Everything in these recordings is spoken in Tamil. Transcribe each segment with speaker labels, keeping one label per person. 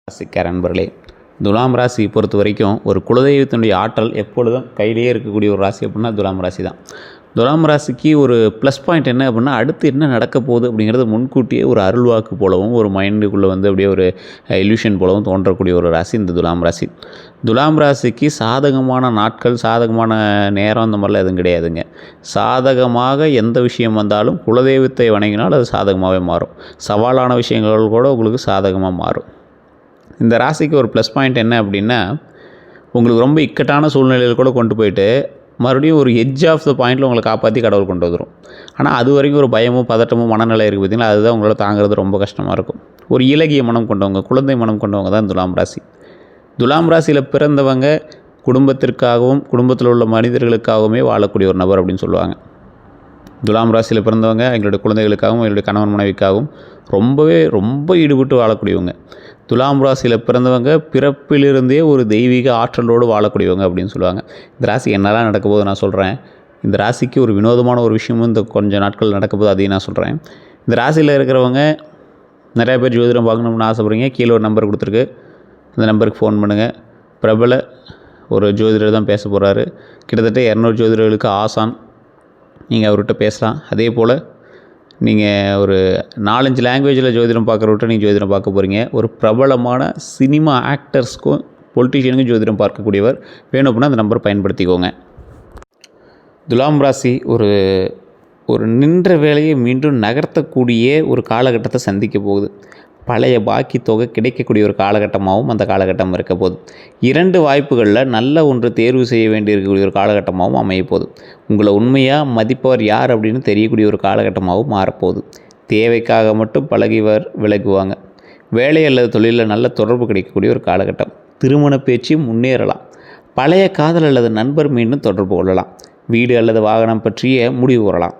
Speaker 1: ராசிக்கார நண்பர்களே, துலாம் ராசி பொறுத்த வரைக்கும் ஒரு குலதெய்வத்தினுடைய ஆற்றல் எப்பொழுதும் கையிலேயே இருக்கக்கூடிய ஒரு ராசி அப்படின்னா துலாம் ராசி தான். துலாம் ராசிக்கு ஒரு ப்ளஸ் பாயிண்ட் என்ன அப்படின்னா, அடுத்து என்ன நடக்க போகுது அப்படிங்கிறது முன்கூட்டியே ஒரு அருள்வாக்கு போலவும், ஒரு மைண்டுக்குள்ளே அப்படியே ஒரு இல்யூஷன் போலவும் தோன்றக்கூடிய ஒரு ராசி இந்த துலாம் ராசி. துலாம் ராசிக்கு சாதகமான நாட்கள், சாதகமான நேரம் அந்த மாதிரிலாம் எதுவும் கிடையாதுங்க. சாதகமாக எந்த விஷயம் வந்தாலும் குலதெய்வத்தை வணங்கினால் அது சாதகமாகவே மாறும். சவாலான விஷயங்கள் கூட உங்களுக்கு சாதகமாக மாறும். இந்த ராசிக்கு ஒரு ப்ளஸ் பாயிண்ட் என்ன அப்படின்னா, உங்களுக்கு ரொம்ப இக்கட்டான சூழ்நிலையில் கூட கொண்டு போயிட்டு மறுபடியும் ஒரு எட்ஜ் ஆஃப் த பாயிண்டில் உங்களை காப்பாற்றி கடவுள் கொண்டு வந்துடும். ஆனால் அது வரைக்கும் ஒரு பயமும் பதட்டமும் மனநிலை இருக்குது பார்த்திங்களா, அதுதான் உங்களால் தாங்கிறது ரொம்ப கஷ்டமாக இருக்கும். ஒரு இலகிய மனம் கொண்டவங்க, குழந்தை மனம் கொண்டவங்க தான் துலாம் ராசி. துலாம் ராசியில் பிறந்தவங்க குடும்பத்திற்காகவும் குடும்பத்தில் உள்ள மனிதர்களுக்காகவுமே வாழக்கூடிய ஒரு நபர் அப்படின்னு சொல்லுவாங்க. துலாம் ராசியில் பிறந்தவங்க எங்களுடைய குழந்தைகளுக்காகவும் எங்களுடைய கணவன் மனைவிக்காகவும் ரொம்ப ஈடுபட்டு வாழக்கூடியவங்க. துலாம் ராசியில் பிறந்தவங்க பிறப்பிலிருந்தே ஒரு தெய்வீக ஆற்றலோடு வாழக்கூடியவங்க அப்படின்னு சொல்லுவாங்க. இந்த ராசி என்னெல்லாம் நடக்க போது நான் சொல்கிறேன். இந்த ராசிக்கு ஒரு வினோதமான ஒரு விஷயமும் இந்த கொஞ்சம் நாட்கள் நடக்க போது அதையும் நான் சொல்கிறேன். இந்த ராசியில் இருக்கிறவங்க நிறையா பேர் ஜோதிடம் பார்க்கணும்னு ஆசைப்படுறீங்க. கீழே ஒரு நம்பர் கொடுத்துருக்கு, அந்த நம்பருக்கு ஃபோன் பண்ணுங்கள். பிரபல ஒரு ஜோதிடர் தான் பேச போகிறாரு. கிட்டத்தட்ட 200 ஜோதிடர்களுக்கு ஆசான். நீங்கள் அவர்கிட்ட பேசலாம். அதே போல் நீங்கள் ஒரு 4-5 லாங்குவேஜில் ஜோதிடம் பார்க்குறவிட்ட நீங்கள் ஜோதிடம் பார்க்க போகிறீங்க. ஒரு பிரபலமான சினிமா ஆக்டர்ஸ்க்கும் பொலிட்டீஷியனுக்கும் ஜோதிடம் பார்க்கக்கூடியவர். வேணும் அப்படின்னா அந்த நம்பர் பயன்படுத்திக்கோங்க. துலாம் ராசி ஒரு நின்ற வேலையை மீண்டும் நகர்த்தக்கூடிய ஒரு காலகட்டத்தை சந்திக்க போகுது. பழைய பாக்கி தொகை கிடைக்கக்கூடிய ஒரு காலகட்டமாகவும் அந்த காலகட்டம் இருக்க போகுது. 2 வாய்ப்புகளில் நல்ல ஒன்று தேர்வு செய்ய வேண்டி இருக்கக்கூடிய ஒரு காலகட்டமாகவும் அமைய போகுது. உங்களை உண்மையாக மதிப்பவர் யார் அப்படின்னு தெரியக்கூடிய ஒரு காலகட்டமாகவும் மாறப்போகுது. தேவைக்காக மட்டும் பழகிவர் விலகுவாங்க. வேலை அல்லது தொழிலில் நல்ல தொடர்பு கிடைக்கக்கூடிய ஒரு காலகட்டம். திருமண பேச்சு முன்னேறலாம். பழைய காதல் அல்லது நண்பர் மீண்டும் தொடர்பு கொள்ளலாம். வீடு அல்லது வாகனம் பற்றிய முடிவு வரலாம்.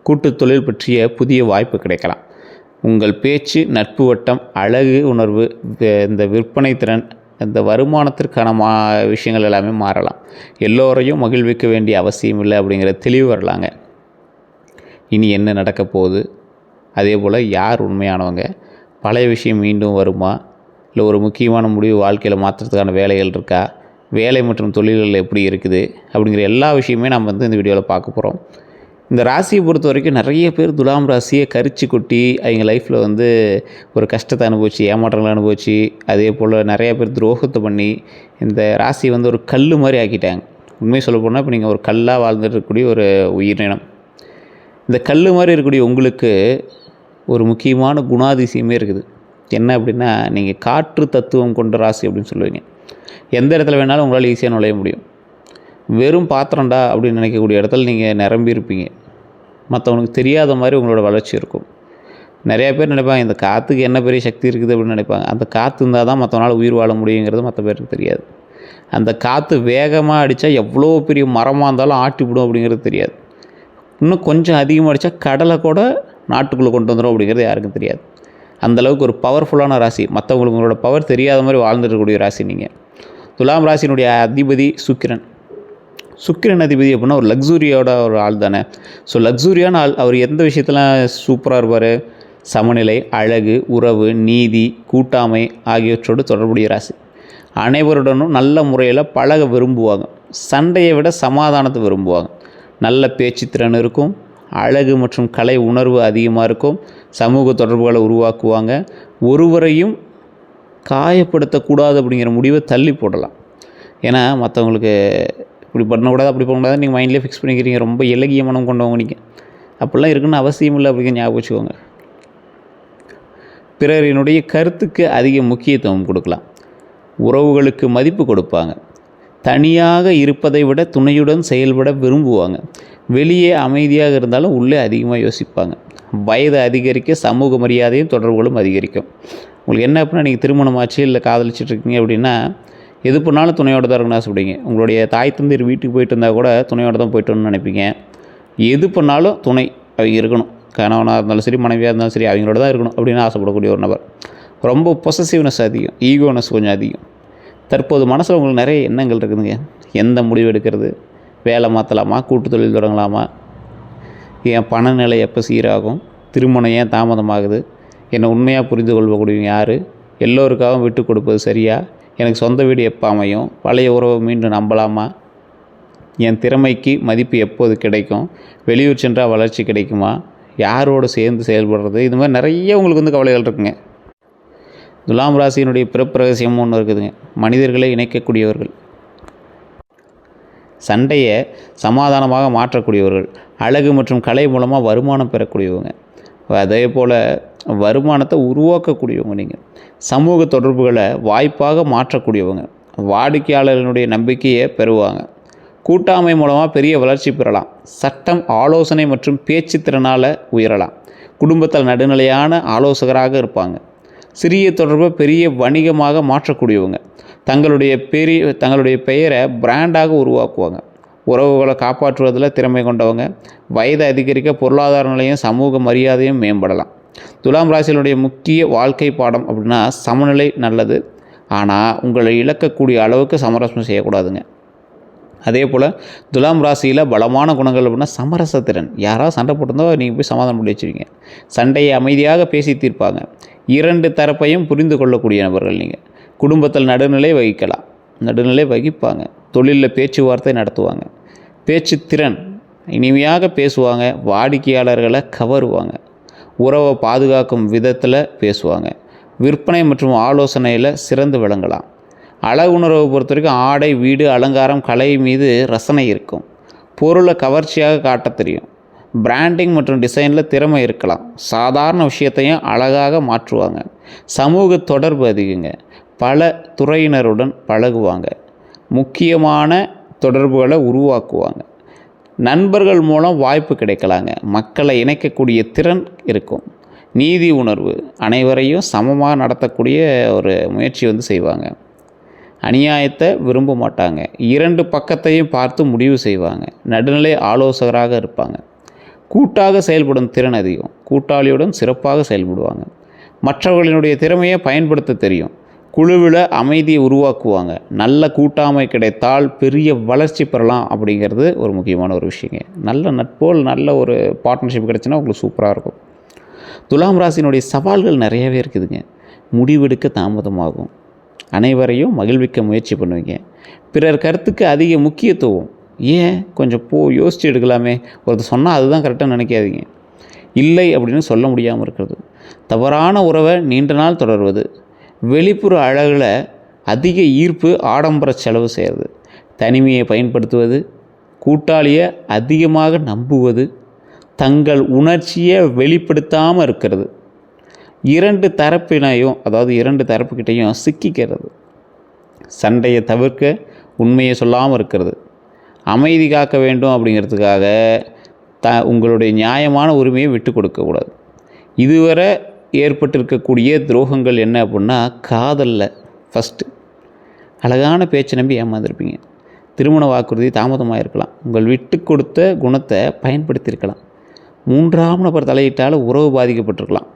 Speaker 1: கூட்டு தொழில் பற்றிய புதிய வாய்ப்பு கிடைக்கலாம். உங்கள் பேச்சு, நட்பு வட்டம், அழகு உணர்வு, இந்த விற்பனை திறன், இந்த வருமானத்திற்கான விஷயங்கள் எல்லாமே மாறலாம். எல்லோரையும் மகிழ்விக்க வேண்டிய அவசியம் இல்லை அப்படிங்கிற தெளிவு வரலாங்க. இனி என்ன நடக்க போகுது, அதே போல் யார் உண்மையானவங்க, பழைய விஷயம் மீண்டும் வருமா, இல்லை ஒரு முக்கியமான முடிவு வாழ்க்கையில் மாற்றுறதுக்கான வேலைகள் இருக்கா, வேலை மற்றும் தொழில்கள் எப்படி இருக்குது அப்படிங்கிற எல்லா விஷயமே நம்ம இந்த வீடியோவில் பார்க்க போகிறோம். இந்த ராசியை பொறுத்த வரைக்கும் நிறைய பேர் துலாம் ராசியை கரிச்சு கொட்டி அவங்க லைஃப்பில் ஒரு கஷ்டத்தை அனுபவிச்சு, ஏமாற்றங்களை அனுபவிச்சு, அதே போல் நிறைய பேர் துரோகத்தை பண்ணி இந்த ராசியை ஒரு கல் மாதிரி ஆக்கிட்டாங்க. உண்மையை சொல்ல போனால் இப்போ நீங்கள் ஒரு கல்லாக வாழ்ந்துட்டு இருக்கக்கூடிய ஒரு உயிரினம். இந்த கல் மாதிரி இருக்கக்கூடிய உங்களுக்கு ஒரு முக்கியமான குணாதிசயமே இருக்குது. என்ன அப்படின்னா, நீங்கள் காற்று தத்துவம் கொண்ட ராசி அப்படின்னு சொல்லுவீங்க. எந்த இடத்துல வேணாலும் உங்களால் ஈஸியாக நுழைய முடியும். வெறும் பாத்திரம்டா அப்படின்னு நினைக்கக்கூடிய இடத்துல நீங்கள் நிரம்பி இருப்பீங்க. மற்றவனுக்கு தெரியாத மாதிரி உங்களோட வளர்ச்சி இருக்கும். நிறையா பேர் நினைப்பாங்க, இந்த காற்றுக்கு என்ன பெரிய சக்தி இருக்குது அப்படின்னு நினைப்பாங்க. அந்த காற்று இருந்தால் தான் மற்றவனால் உயிர் வாழ முடியுங்கிறது மற்ற பேருக்கு தெரியாது. அந்த காற்று வேகமாக அடித்தா எவ்வளோ பெரிய மரமாக இருந்தாலும் ஆட்டிவிடும் அப்படிங்கிறது தெரியாது. இன்னும் கொஞ்சம் அதிகமாக அடித்தா கடலை கூட நாட்டுக்குள்ளே கொண்டு வந்துடும் அப்படிங்கிறது யாருக்கும் தெரியாது. அந்தளவுக்கு ஒரு பவர்ஃபுல்லான ராசி. மற்றவங்களுக்கு உங்களோட பவர் தெரியாத மாதிரி வாழ்ந்துருக்கக்கூடிய ராசி நீங்கள். துலாம் ராசியினுடைய அதிபதி சுக்கிரன் அதிபதி அப்படின்னா ஒரு லக்ஸூரியோட ஒரு ஆள் தானே. ஸோ லக்ஸூரியான ஆள். அவர் எந்த விஷயத்தெல்லாம் சூப்பராக இருப்பார், சமநிலை, அழகு, உறவு, நீதி, கூட்டாமை ஆகியவற்றோடு தொடர்புடைய ராசி. அனைவருடனும் நல்ல முறையில் பழக விரும்புவாங்க. சண்டையை விட சமாதானத்தை விரும்புவாங்க. நல்ல பேச்சு திறன் இருக்கும். அழகு மற்றும் கலை உணர்வு அதிகமாக இருக்கும். சமூக தொடர்புகளை உருவாக்குவாங்க. ஒருவரையும் காயப்படுத்தக்கூடாது அப்படிங்கிற முடிவை தள்ளி போடலாம். ஏன்னா மற்றவங்களுக்கு இப்படி பண்ணக்கூடாது அப்படி பண்ணக்கூடாது நீங்கள் மைண்ட்லேயே ஃபிக்ஸ் பண்ணிக்கிறீங்க. ரொம்ப இலகிய மனம் கொண்டவங்க நீங்கள். அப்படிலாம் இருக்குன்னு அவசியம் இல்லை அப்படிங்கிற ஞாபகம் வச்சுக்கோங்க. பிறரினுடைய கருத்துக்கு அதிக முக்கியத்துவம் கொடுக்கலாம். உறவுகளுக்கு மதிப்பு கொடுப்பாங்க. தனியாக இருப்பதை விட துணையுடன் செயல்பட விரும்புவாங்க. வெளியே அமைதியாக இருந்தாலும் உள்ளே அதிகமாக யோசிப்பாங்க. வயது அதிகரிக்க சமூக மரியாதையும் தொடர்புகளும் அதிகரிக்கும். உங்களுக்கு என்ன அப்படின்னா, நீங்கள் திருமணமாச்சு இல்லை காதலிச்சிட்ருக்கீங்க அப்படின்னா எது பண்ணாலும் துணையோடு தான் இருக்கணும்னு ஆசைப்படுவீங்க. உங்களுடைய தாய் தந்தையர் வீட்டுக்கு போயிட்டு இருந்தால் கூட துணையோடு தான் போய்ட்டு வரணும்னு நினைப்பீங்க. எது பண்ணாலும் துணை அவங்க இருக்கணும். கணவனாக இருந்தாலும் சரி, மனைவியாக இருந்தாலும் சரி, அவங்களோட தான் இருக்கணும் அப்படின்னு ஆசைப்படக்கூடிய ஒரு நபர். ரொம்ப பொசசிவ்னஸ் அதிகம், ஈகோனஸ் கொஞ்சம் அதிகம். தற்போது மனசில் உங்களுக்கு நிறைய எண்ணங்கள் இருக்குதுங்க. எந்த முடிவு எடுக்கிறது, வேலை மாற்றலாமா, கூட்டு தொழில் தொடங்கலாமா, என் பணநிலை எப்போ சீராகும், திருமணம் ஏன் தாமதமாகுது, என்னை உண்மையாக புரிந்து கொள்ளக்கூடியவங்க யார், எல்லோருக்காகவும் விட்டு கொடுப்பது சரியா? எனக்கு சொந்த வீடு எப்போ அமையும்? பழைய உறவை மீண்டும் நம்பலாமா? என் திறமைக்கு மதிப்பு எப்போது கிடைக்கும்? வெளியூர் சென்றால் வளர்ச்சி கிடைக்குமா? யாரோடு சேர்ந்து செயல்படுறது? இது மாதிரி நிறைய உங்களுக்கு வந்து கவலைகள் இருக்குங்க. துலாம் ராசியினுடைய பிறப்பு ரகசியம் ஒன்று இருக்குதுங்க. மனிதர்களை இணைக்கக்கூடியவர்கள், சண்டையை சமாதானமாக மாற்றக்கூடியவர்கள், அழகு மற்றும் கலை மூலமாக வருமானம் பெறக்கூடியவங்க, அதே போல் வருமானத்தை உருவாக்கக்கூடியவங்க. நீங்கள் சமூக தொடர்புகளை வாய்ப்பாக மாற்றக்கூடியவங்க, வாடிக்கையாளர்களுடைய நம்பிக்கையை பெறுவாங்க, கூட்டாண்மை மூலமாக பெரிய வளர்ச்சி பெறலாம், சட்டம், ஆலோசனை மற்றும் பேச்சு திறனால் உயரலாம், குடும்பத்தில் நடுநிலையான ஆலோசகராக இருப்பாங்க, சிறிய தொடர்பை பெரிய வணிகமாக மாற்றக்கூடியவங்க, தங்களுடைய பெயரை பிராண்டாக உருவாக்குவாங்க, உறவுகளை காப்பாற்றுவதில் திறமை கொண்டவங்க, வயது அதிகரிக்க பொருளாதார நிலையும் சமூக மரியாதையும் மேம்படலாம். துலாம் ராசியினுடைய முக்கிய வாழ்க்கை பாடம் அப்படின்னா சமநிலை நல்லது, ஆனால் உங்களை இழக்கக்கூடிய அளவுக்கு சமரசம் செய்யக்கூடாதுங்க. அதே போல் துலாம் ராசியில் பலமான குணங்கள் அப்படின்னா சமரசத்திறன். யாராவது சண்டை போட்டிருந்தோ நீங்கள் போய் சமாதானம் பண்ணி வச்சுருவீங்க. சண்டையை அமைதியாக பேசி தீர்ப்பாங்க. இரண்டு தரப்பையும் புரிந்து கொள்ளக்கூடிய நபர்கள் நீங்கள். குடும்பத்தில் நடுநிலை வகிப்பாங்க. தொழிலில் பேச்சுவார்த்தை நடத்துவாங்க. பேச்சு திறன், இனிமையாக பேசுவாங்க. வாடிக்கையாளர்களை கவருவாங்க. உறவை பாதுகாக்கும் விதத்தில் பேசுவாங்க. விற்பனை மற்றும் ஆலோசனையில் சிறந்து விளங்கலாம். அழகுணர்வை பொறுத்த வரைக்கும் ஆடை, வீடு, அலங்காரம், கலை மீது ரசனை இருக்கும். பொருளை கவர்ச்சியாக காட்ட தெரியும். பிராண்டிங் மற்றும் டிசைனில் திறமை இருக்கலாம். சாதாரண விஷயத்தையும் அழகாக மாற்றுவாங்க. சமூக தொடர்பு அதிகங்க. பல துறையினருடன் பழகுவாங்க. முக்கியமான தொடர்புகளை உருவாக்குவாங்க. நண்பர்கள் மூலம் வாய்ப்பு கிடைக்கலாங்க. மக்களை இணைக்கக்கூடிய திறன் இருக்கும். நீதி உணர்வு, அனைவரையும் சமமாக நடத்தக்கூடிய ஒரு முயற்சி வந்து செய்வாங்க. அநியாயத்தை விரும்ப மாட்டாங்க. இரண்டு பக்கத்தையும் பார்த்து முடிவு செய்வாங்க. நடுநிலை ஆலோசகராக இருப்பாங்க. கூட்டாக செயல்படும் திறன் அதிகம். கூட்டாளியுடன் சிறப்பாக செயல்படுவாங்க. மற்றவர்களினுடைய திறமையை பயன்படுத்த தெரியும். குழுவில் அமைதியை உருவாக்குவாங்க. நல்ல கூட்டாமை கிடைத்தால் பெரிய வளர்ச்சி பெறலாம் அப்படிங்கிறது ஒரு முக்கியமான ஒரு விஷயங்க. நல்ல நட்போல் நல்ல ஒரு பார்ட்னர்ஷிப் கிடைச்சுன்னா உங்களுக்கு சூப்பராக இருக்கும். துலாம் ராசியினுடைய சவால்கள் நிறையவே இருக்குதுங்க. முடிவெடுக்க தாமதமாகும். அனைவரையும் மகிழ்விக்க முயற்சி பண்ணுவீங்க. பிறர் கருத்துக்கு அதிக முக்கியத்துவம். ஏன் கொஞ்சம் யோசித்து எடுக்கலாமே, ஒருத்தர் சொன்னால் அதுதான் கரெக்டாக நினைக்காதீங்க. இல்லை அப்படின்னு சொல்ல முடியாமல் இருக்கிறது. தவறான உறவை நீண்ட நாள் தொடர்வது. வெளிப்புற அழகில் அதிக ஈர்ப்பு, ஆடம்பர செலவு செய்கிறது. தனிமையை பயன்படுத்துவது. கூட்டாளியை அதிகமாக நம்புவது. தங்கள் உணர்ச்சியை வெளிப்படுத்தாமல் இருக்கிறது. இரண்டு தரப்புக்கிட்டையும் சிக்கிக்கிறது. சண்டையை தவிர்க்க உண்மையை சொல்லாமல் இருக்கிறது. அமைதி காக்க வேண்டும் அப்படிங்கிறதுக்காக உங்களுடைய நியாயமான உரிமையை விட்டு கொடுக்கக்கூடாது. இதுவரை ஏற்பட்டிருக்கக்கூடிய துரோகங்கள் என்ன அப்படின்னா, காதலில் ஃபஸ்ட்டு அழகான பேச்சை நம்பி ஏமாந்துருப்பீங்க. திருமண வாக்குறுதி தாமதமாக இருக்கலாம். உங்கள் விட்டு கொடுத்த குணத்தை பயன்படுத்தியிருக்கலாம். மூன்றாம் நபர் தலையிட்டால் உறவு பாதிக்கப்பட்டிருக்கலாம்.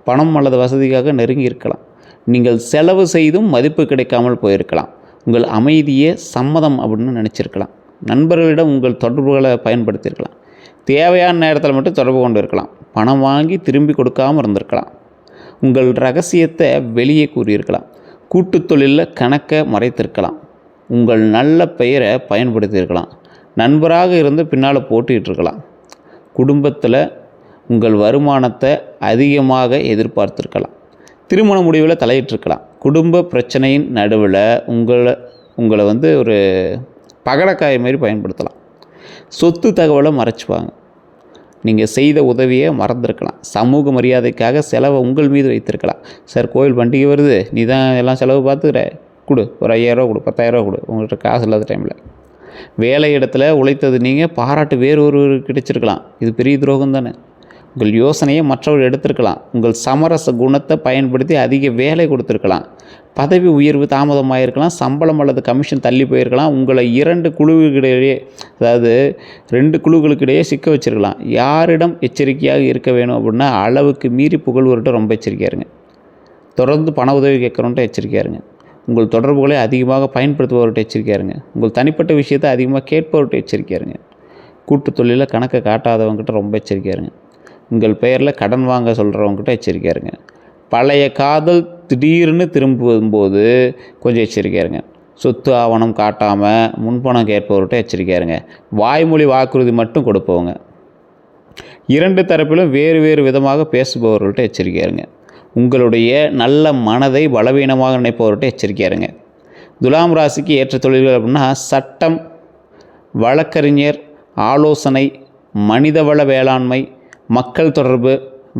Speaker 1: பணம் அல்லது வசதிக்காக நெருங்கி இருக்கலாம். நீங்கள் செலவு செய்தும் மதிப்பு கிடைக்காமல் போயிருக்கலாம். உங்கள் அமைதியே சம்மதம் அப்படின்னு நினச்சிருக்கலாம். நண்பர்களிடம் உங்கள் தொடர்புகளை பயன்படுத்தியிருக்கலாம். தேவையான நேரத்தில் மட்டும் தொடர்பு கொண்டு இருக்கலாம். பணம் வாங்கி திரும்பி கொடுக்காமல் இருந்திருக்கலாம். உங்கள் ரகசியத்தை வெளியே கூறியிருக்கலாம். கூட்டுத் தொழிலில் கணக்கை மறைத்திருக்கலாம். உங்கள் நல்ல பெயரை பயன்படுத்தியிருக்கலாம். நண்பராக இருந்து பின்னால் போட்டுக்கிட்டு இருக்கலாம். குடும்பத்தில் உங்கள் வருமானத்தை அதிகமாக எதிர்பார்த்துருக்கலாம். திருமண முடிவில் தலையிட்டிருக்கலாம். குடும்ப பிரச்சனையின் நடுவில் உங்களை வந்து ஒரு பகடக்காய் மாதிரி பயன்படுத்தலாம். சொத்து தகவலை மறைச்சுவாங்க. நீங்கள் செய்த உதவியை மறந்துருக்கலாம். சமூக மரியாதைக்காக செலவை உங்கள் மீது வைத்திருக்கலாம். சார், கோயில் பண்டிகை வருது, நீ தான் எல்லாம் செலவு பார்த்துக்கிற, கொடு, ஒரு 5000 கொடு, 10000 கொடு, உங்கள்கிட்ட காசு இல்லாத டைமில். வேலை இடத்துல உழைத்தது நீங்கள் பாராட்டு வேறொரு கிடைச்சிருக்கலாம். இது பெரிய துரோகம் தானே. உங்கள் யோசனையை மற்றவர்கள் எடுத்திருக்கலாம். உங்கள் சமரச குணத்தை பயன்படுத்தி அதிக வேலை கொடுத்துருக்கலாம். பதவி உயர்வு தாமதமாகிருக்கலாம். சம்பளம் அல்லது கமிஷன் தள்ளி போயிருக்கலாம். உங்களை 2 குழுக்களுக்கிடையே சிக்க வச்சுருக்கலாம். யாரிடம் எச்சரிக்கையாக இருக்க வேணும் அப்படின்னா, அளவுக்கு மீறி புகழ்வர்கிட்ட ரொம்ப எச்சரிக்கையாக இருங்க. தொடர்ந்து பண உதவி கேட்குறவன்ட்ட எச்சரிக்கையாக இருங்க. உங்கள் தொடர்புகளை அதிகமாக பயன்படுத்துபவர்கிட்ட எச்சரிக்கையாக இருங்க. உங்கள் தனிப்பட்ட விஷயத்தை அதிகமாக கேட்பவர்கிட்ட எச்சரிக்கையாக இருங்க. கூட்டுத் தொழிலில் கணக்கை காட்டாதவங்ககிட்ட ரொம்ப எச்சரிக்கையாக இருங்க. உங்கள் பெயரில் கடன் வாங்க சொல்கிறவங்ககிட்ட எச்சரிக்கையாக இருங்க. பழைய காதல் திடீர்னு திரும்பும்போது கொஞ்சம் எச்சரிக்கையாக இருங்க. சொத்து ஆவணம் காட்டாமல் முன்பணம் கேட்பவர்கிட்ட எச்சரிக்கையாக இருங்க. வாய்மொழி வாக்குறுதி மட்டும் கொடுப்பவங்க, 2 தரப்பிலும் வேறு வேறு விதமாக பேசுபவர்கள்ட்ட எச்சரிக்கையாக இருங்க. உங்களுடைய நல்ல மனதை பலவீனமாக நினைப்பவர்கிட்ட எச்சரிக்கையாக இருங்க. துலாம் ராசிக்கு ஏற்ற தொழில்கள் அப்படின்னா சட்டம், வழக்கறிஞர், ஆலோசனை, மனிதவள வேளாண்மை, மக்கள் தொடர்பு,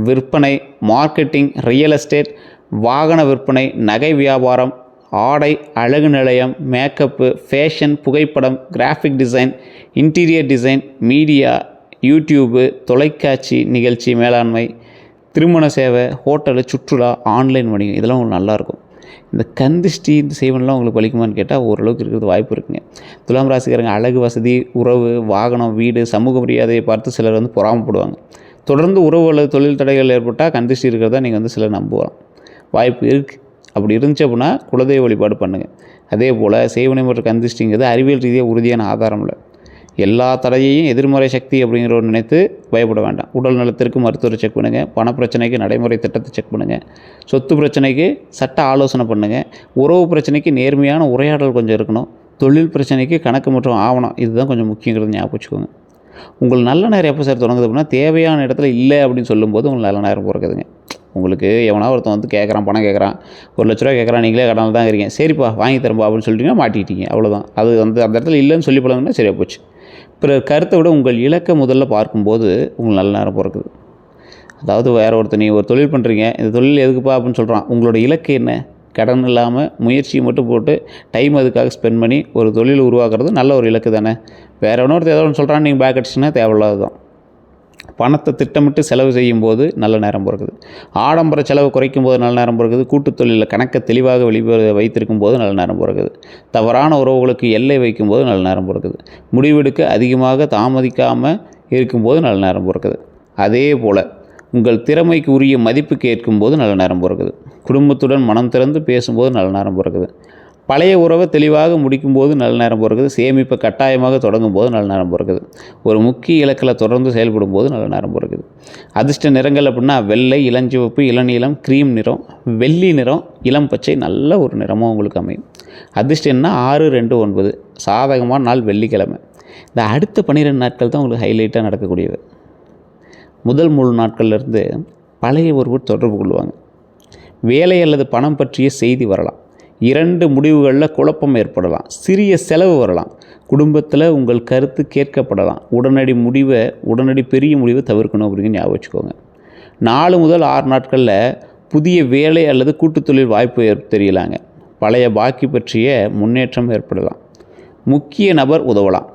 Speaker 1: விற்பனை, மார்க்கெட்டிங், ரியல் எஸ்டேட், வாகன விற்பனை, நகை வியாபாரம், ஆடை, அழகு நிலையம், மேக்கப்பு, ஃபேஷன், புகைப்படம், graphic design, interior design, media, YouTube, தொலைக்காட்சி நிகழ்ச்சி மேலாண்மை, திருமண சேவை, ஹோட்டலு, சுற்றுலா, ஆன்லைன் வணிகம், இதெல்லாம் உங்களுக்கு நல்லாயிருக்கும். இந்த கந்திஷ்டி இந்த செய்வனெலாம் உங்களுக்கு வலிக்குமான்னு கேட்டால் ஓரளவுக்கு இருக்கிறது வாய்ப்பு இருக்குங்க. துலாம் ராசிக்காரங்க அழகு, வசதி, உறவு, வாகனம், வீடு, சமூக மரியாதையை பார்த்து சிலர் பொறாமப்படுவாங்க. தொடர்ந்து உறவு அல்லது தொழில் தடைகள் ஏற்பட்டால் கந்திஷ்டி இருக்கிறதா நீங்கள் சிலர் நம்புவாங்க, வாய்ப்பு இருக்குது. அப்படி இருந்துச்சு அப்படின்னா குலதெய்வ வழிபாடு பண்ணுங்கள். அதே போல் செய்வனை மற்றும் கந்திஷ்டிங்கிறது அறிவியல் ரீதியாக உறுதியான ஆதாரம் இல்லை. எல்லா தடையையும் எதிர்மறை சக்தி அப்படிங்கிற நினைத்து பயப்பட வேண்டாம். உடல் நலத்திற்கு மருத்துவரை செக் பண்ணுங்கள், பண பிரச்சனைக்கு நடைமுறை திட்டத்தை செக் பண்ணுங்கள், சொத்து பிரச்சனைக்கு சட்ட ஆலோசனை பண்ணுங்கள், உறவு பிரச்சனைக்கு நேர்மையான உரையாடல் கொஞ்சம் இருக்கணும், தொழில் பிரச்சனைக்கு கணக்கு மற்றும் ஆவணம் இதுதான் கொஞ்சம் முக்கியங்கிறது ஞாபகம் வச்சுக்கோங்க. உங்கள் நல்ல நேரம் எப்போ சார் தொடங்குது அப்படின்னா தேவையான இடத்துல இல்லை அப்படின்னு சொல்லும்போது உங்களுக்கு நல்ல நேரம் பிறக்குதுங்க. உங்களுக்கு எவனா ஒருத்தன் கேட்குறான், பணம் கேட்குறான், 1 லட்ச ரூபா கேட்குறான், நீங்களே கடனில் தான் இருக்கீங்க, சரிப்பா வாங்கி தரப்பா அப்படின்னு சொல்லிட்டீங்கன்னா மாட்டிக்கிட்டீங்க, அவ்வளோதான். அது அந்த இடத்துல இல்லைன்னு சொல்லி பழகுன்னா சரியாக போச்சு. பிறகு கருத்தை விட உங்கள் இலக்கை முதல்ல பார்க்கும்போது உங்களுக்கு நல்ல நேரம் பிறக்குது. அதாவது வேறு ஒருத்தர் நீங்கள் ஒரு தொழில் பண்ணுறீங்க, இந்த தொழில் எதுக்குப்பா அப்படின்னு சொல்கிறான், உங்களோட இலக்கு என்ன? கடன் இல்லாமல் முயற்சியை மட்டும் போட்டு டைம் அதுக்காக ஸ்பெண்ட் பண்ணி ஒரு தொழில் உருவாக்குறது நல்ல ஒரு இலக்கு தானே. வேறு ஒருத்தர் ஏதோ ஒன்று சொல்கிறான்னு நீங்கள் பேக் அடிச்சிங்கன்னா தேவையில்லாது தான். பணத்தை திட்டமிட்டு செலவு செய்யும்போது நல்ல நேரம் பிறக்குது. ஆடம்பர செலவு குறைக்கும் போது நல்ல நேரம் பிறக்குது. கூட்டுத் தொழிலில் கணக்கை தெளிவாக வைத்திருக்கும் போது நல்ல நேரம் பிறக்குது. தவறான உறவுகளுக்கு எல்லை வைக்கும்போது நல்ல நேரம் பிறக்குது. முடிவெடுக்க அதிகமாக தாமதிக்காமல் இருக்கும்போது நல்ல நேரம் பிறக்குது. அதே போல் உங்கள் திறமைக்கு உரிய மதிப்பு கேட்கும்போது நல்ல நேரம் பிறக்குது. குடும்பத்துடன் மனம் திறந்து பேசும்போது நல்ல நேரம் பிறக்குது. பழைய உறவை தெளிவாக முடிக்கும்போது நல்ல நேரம் பிறக்குது. சேமிப்பை கட்டாயமாக தொடங்கும் போது நல்ல நேரம் பிறக்குது. ஒரு முக்கிய இலக்கில் தொடர்ந்து செயல்படும் போது நல்ல நேரம் பிறக்குது. அதிர்ஷ்ட நிறங்கள் அப்படின்னா வெள்ளை, இளஞ்சிவப்பு, இளநீலம், க்ரீம் நிறம், வெள்ளி நிறம், இளம் பச்சை நல்ல ஒரு நிறமும் உங்களுக்கு அமையும். அதிர்ஷ்டம்னா 6, 2, 9 சாதகமான நாள் வெள்ளிக்கிழமை. இந்த அடுத்த 12 நாட்கள் தான் உங்களுக்கு ஹைலைட்டாக நடக்கக்கூடியவை. முதல் 3 நாட்கள்லேருந்து பழைய ஒருவர் தொடர்பு கொள்வாங்க. வேலை அல்லது பணம் பற்றிய செய்தி வரலாம். 2 முடிவுகளில் குழப்பம் ஏற்படலாம். சிறிய செலவு வரலாம். குடும்பத்தில் உங்கள் கருத்து கேட்கப்படலாம். உடனடி பெரிய முடிவை தவிர்க்கணும் அப்படிங்கிற ஞாபகம் வச்சுக்கோங்க. 4 முதல் 6 நாட்களில் புதிய வேலை அல்லது கூட்டுத் தொழில் வாய்ப்பு தெரியலாங்க. பழைய பாக்கி பற்றிய முன்னேற்றம் ஏற்படலாம். முக்கிய நபர் உதவலாம்.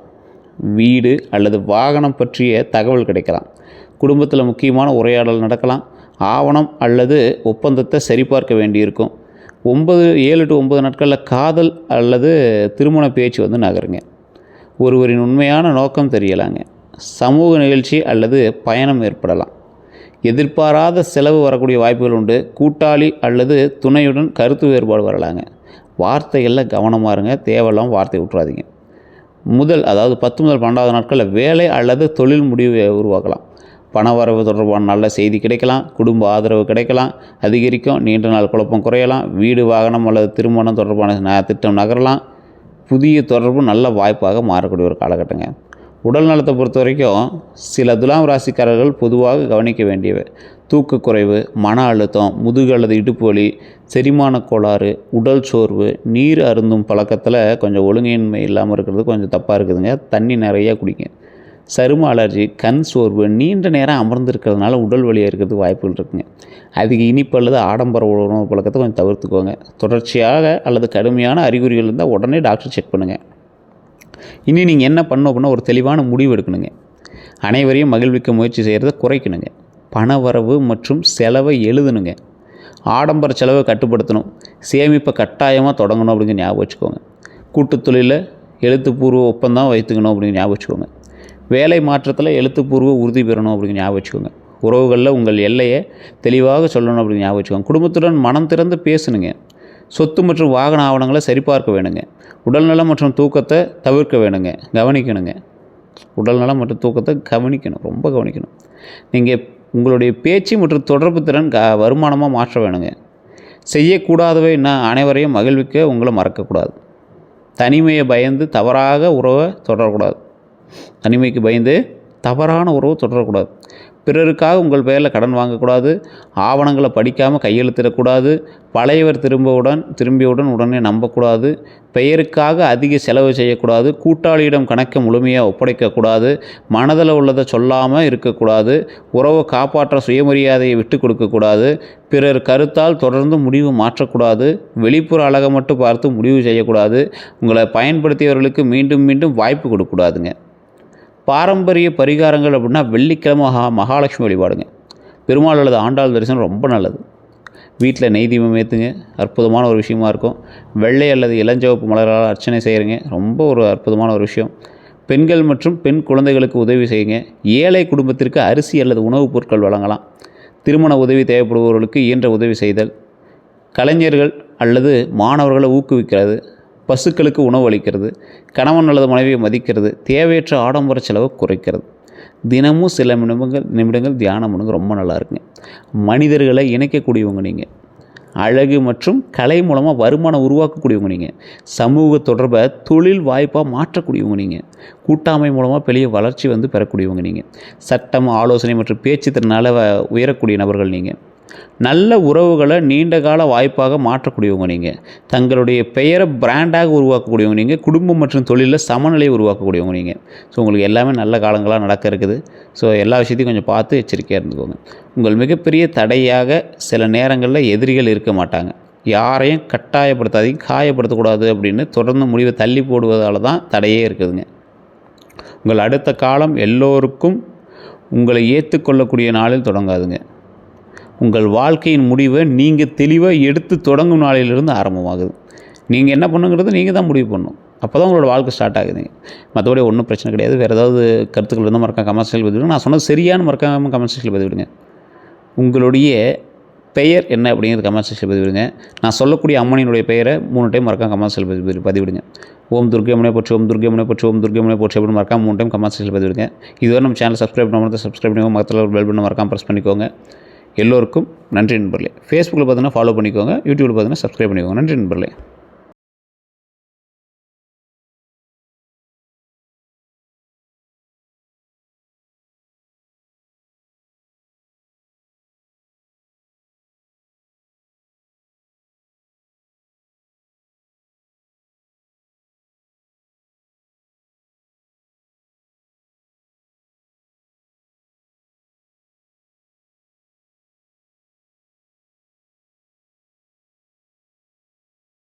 Speaker 1: வீடு அல்லது வாகனம் பற்றிய தகவல் கிடைக்கலாம். குடும்பத்தில் முக்கியமான உரையாடல் நடக்கலாம். ஆவணம் அல்லது ஒப்பந்தத்தை சரிபார்க்க வேண்டியிருக்கும். 7 to 9 நாட்களில் காதல் அல்லது திருமண பேச்சு நகருங்க. ஒருவரின் உண்மையான நோக்கம் தெரியலாங்க. சமூக நிகழ்ச்சி அல்லது பயணம் ஏற்படலாம். எதிர்பாராத செலவு வரக்கூடிய வாய்ப்புகள் உண்டு. கூட்டாளி அல்லது துணையுடன் கருத்து வேறுபாடு வரலாங்க. வார்த்தைகளில் கவனமாக இருங்க. தேவையில்லாமல் வார்த்தை விட்டுறாதீங்க. 10 முதல் 12 நாட்களில் வேலை அல்லது தொழில் முடிவை உருவாக்கலாம். பணவரவு தொடர்பான நல்ல செய்தி கிடைக்கலாம். குடும்ப ஆதரவு கிடைக்கலாம், அதிகரிக்கும். நீண்ட நாள் குழப்பம் குறையலாம். வீடு, வாகனம் அல்லது திருமணம் தொடர்பான திட்டம் நகரலாம். புதிய தொடர்பு நல்ல வாய்ப்பாக மாறக்கூடிய ஒரு காலகட்டங்க. உடல் நலத்தை பொறுத்த வரைக்கும் சில துலாம் ராசிக்காரர்கள் பொதுவாக கவனிக்க வேண்டியவை: தூக்கக்குறைவு, மன அழுத்தம், முதுகு அல்லது இடுப்பு வலி, செரிமான கோளாறு, உடல் சோர்வு, நீர் அருந்தும் பழக்கத்தில் கொஞ்சம் ஒழுங்கின்மை இல்லாமல் இருக்கிறது கொஞ்சம் தப்பாக இருக்குதுங்க. தண்ணி நிறையா குடிங்க. சரும அலர்ஜி, கண் சோர்வு, நீண்ட நேரம் அமர்ந்திருக்கிறதுனால உடல் வலியாக இருக்கிறதுக்கு வாய்ப்புகள் இருக்குங்க. அதுக்கு இனிப்பு அல்லது ஆடம்பர உணவு பழக்கத்தை கொஞ்சம் தவிர்த்துக்கோங்க. தொடர்ச்சியாக அல்லது கடுமையான அறிகுறிகள் இருந்தால் உடனே டாக்டர் செக் பண்ணுங்கள். இனி நீங்கள் என்ன பண்ணணும் அப்படின்னா ஒரு தெளிவான முடிவு எடுக்கணுங்க. அனைவரையும் மகிழ்விக்க முயற்சி செய்கிறத குறைக்கணுங்க. பணவரவு மற்றும் செலவை எழுதணுங்க. ஆடம்பர செலவை கட்டுப்படுத்தணும். சேமிப்பை கட்டாயமாக தொடங்கணும் அப்படிங்கிற ஞாபகம் வச்சுக்கோங்க. கூட்டுத் தொழிலில் எழுத்துப்பூர்வ ஒப்பந்தம் வைத்துக்கணும் அப்படிங்கிற ஞாபகம் வச்சுக்கோங்க. வேலை மாற்றத்தில் எழுத்துப்பூர்வ உறுதி பெறணும் அப்படிங்கிற ஞாபகம் வச்சுக்கோங்க. உறவுகளில் உங்கள் எல்லையை தெளிவாக சொல்லணும் அப்படிங்கிற ஞாபகம் வச்சுக்கோங்க. குடும்பத்துடன் மனம் திறந்து பேசணுங்க. சொத்து மற்றும் வாகன ஆவணங்களை சரிபார்க்க வேணுங்க. உடல்நலம் மற்றும் தூக்கத்தை தவிர்க்க வேணுங்க, கவனிக்கணுங்க. உடல்நலம் மற்றும் தூக்கத்தை கவனிக்கணும், ரொம்ப கவனிக்கணும். நீங்கள் உங்களுடைய பேச்சு மற்றும் தொடர்பு திறன் வருமானமாக மாற்ற வேணுங்க. செய்யக்கூடாதவை என்ன அனைவரையும் மகிழ்விக்க உங்களை மறக்கக்கூடாது. தனிமையை பயந்து தவறாக உறவை தொடரக்கூடாது. தனிமைக்கு பயந்து தவறான உறவு தொடரக்கூடாது. பிறருக்காக உங்கள் பெயரில் கடன் வாங்கக்கூடாது. ஆவணங்களை படிக்காமல் கையெழுத்திடக்கூடாது. பழையவர் திரும்பியவுடன் உடனே நம்பக்கூடாது. பெயருக்காக அதிக செலவு செய்யக்கூடாது. கூட்டாளியிடம் கணக்கை முழுமையாக ஒப்படைக்கக்கூடாது. மனதில் உள்ளதை சொல்லாமல் இருக்கக்கூடாது. உறவை காப்பாற்ற சுயமரியாதையை விட்டு கொடுக்கக்கூடாது. பிறர் கருத்தால் தொடர்ந்து முடிவு மாற்றக்கூடாது. வெளிப்புற அழகை மட்டும் பார்த்து முடிவு செய்யக்கூடாது. உங்களை பயன்படுத்தியவர்களுக்கு மீண்டும் மீண்டும் வாய்ப்பு கொடுக்கக்கூடாதுங்க. பாரம்பரிய பரிகாரங்கள் அப்படின்னா வெள்ளிக்கிழமை மகாலட்சுமி வழிபாடுங்க. பெருமாள் அல்லது ஆண்டாள் தரிசனம் ரொம்ப நல்லது. வீட்டில் நெய் தீபம் ஏற்றுங்க, அற்புதமான ஒரு விஷயமா இருக்கும். வெள்ளை அல்லது இளஞ்சிவப்பு மலர்களால் அர்ச்சனை செய்கிறீங்க, ரொம்ப ஒரு அற்புதமான ஒரு விஷயம். பெண்கள் மற்றும் பெண் குழந்தைகளுக்கு உதவி செய்யுங்க. ஏழை குடும்பத்திற்கு அரிசி அல்லது உணவுப் பொருட்கள் வழங்கலாம். திருமண உதவி தேவைப்படுபவர்களுக்கு இயன்ற உதவி செய்தல். கலைஞர்கள் அல்லது மாணவர்களை ஊக்குவிக்கிறது. பசுக்களுக்கு உணவு அளிக்கிறது. கணவன் அல்லது மனைவியை மதிக்கிறது. தேவையற்ற ஆடம்பர செலவை குறைக்கிறது. தினமும் சில நிமிடங்கள் தியானம் பண்ணுங்க, ரொம்ப நல்லா இருக்குங்க. மனிதர்களை இணைக்கக்கூடியவங்க நீங்கள். அழகு மற்றும் கலை மூலமாக வருமானம் உருவாக்கக்கூடியவங்க நீங்கள். சமூக தொடர்பை தொழில் வாய்ப்பாக மாற்றக்கூடியவங்க நீங்கள். கூட்டாமை மூலமாக பெரிய வளர்ச்சி பெறக்கூடியவங்க நீங்கள். சட்டம், ஆலோசனை மற்றும் பேச்சு திறனால் உயரக்கூடிய நபர்கள் நீங்கள். நல்ல உறவுகளை நீண்ட கால வாய்ப்பாக மாற்றக்கூடியவங்க நீங்கள். தங்களுடைய பெயரை பிராண்டாக உருவாக்கக்கூடியவங்க நீங்கள். குடும்பம் மற்றும் தொழிலில் சமநிலையை உருவாக்கக்கூடியவங்க நீங்கள். ஸோ உங்களுக்கு எல்லாமே நல்ல காலங்களாக நடக்க இருக்குது. ஸோ எல்லா விஷயத்தையும் கொஞ்சம் பார்த்து எச்சரிக்கையாக இருந்துக்கோங்க. உங்கள் மிகப்பெரிய தடையாக சில நேரங்களில் எதிரிகள் இருக்க மாட்டாங்க. யாரையும் கட்டாயப்படுத்தாதீங்க, காயப்படுத்தக்கூடாது அப்படின்னு தொடர்ந்து முடிவை தள்ளி போடுவதால் தான் தடையே இருக்குதுங்க. உங்கள் அடுத்த காலம் எல்லோருக்கும் உங்களை ஏற்றுக்கொள்ளக்கூடிய நாளில் தொடங்காதுங்க. உங்கள் வாழ்க்கையின் முடிவை நீங்கள் தெளிவாக எடுத்து தொடங்கும் நாளிலிருந்து ஆரம்பமாகுது. நீங்கள் என்ன பண்ணுங்கிறது நீங்கள் தான் முடிவு பண்ணணும். அப்போ தான் உங்களோட வாழ்க்கை ஸ்டார்ட் ஆகுதுங்க. மற்றபடி ஒன்றும் பிரச்சனை கிடையாது. வேறு ஏதாவது கருத்துக்கள் இருந்தால் மறக்காம கமெண்ட் செக்ஷனில் பதிவிடுங்க. நான் சொன்னது சரியான மறக்காமல் கமெண்ட் செக்ஷனில் பதிவிடுங்க. உங்களுடைய பெயர் என்ன அப்படிங்கிறது கமெண்ட் செக்ஷனில் பதிவிடுங்க. நான் சொல்லக்கூடிய அம்மனினுடைய பெயரை 3 டைம் மறக்காம கமெண்ட் செக்ஷனில் பதிவிடுங்க. ஓம் துர்க்கையம்மனை போற்றி, ஓம் துர்க்கையம்மனை போற்றி, ஓம் துர்க்கையம்மனை போற்றி அப்படின்னு மறக்காம 3 டைம் கமெண்ட் செக்ஷனில் பதிவிடுங்க. இதுவரை நம்ம சேனல் சப்ஸ்கிரைப் பண்ணாமல் சப்ஸ்கிரைப் பண்ணிக்கோங்க. மற்றவர்கள் பெல் பண்ண மறக்காம ப்ரெஸ் பண்ணிக்கோங்க. எல்லோருக்கும் நன்றி நண்பர்களே. ஃபேஸ்புக்கில் பார்த்தீங்கன்னா ஃபாலோ பண்ணிக்கோங்க. யூடியூப்பில் பார்த்தீங்கன்னா சப்ஸ்கிரைப் பண்ணிக்கோங்க. நன்றி நண்பர்களே.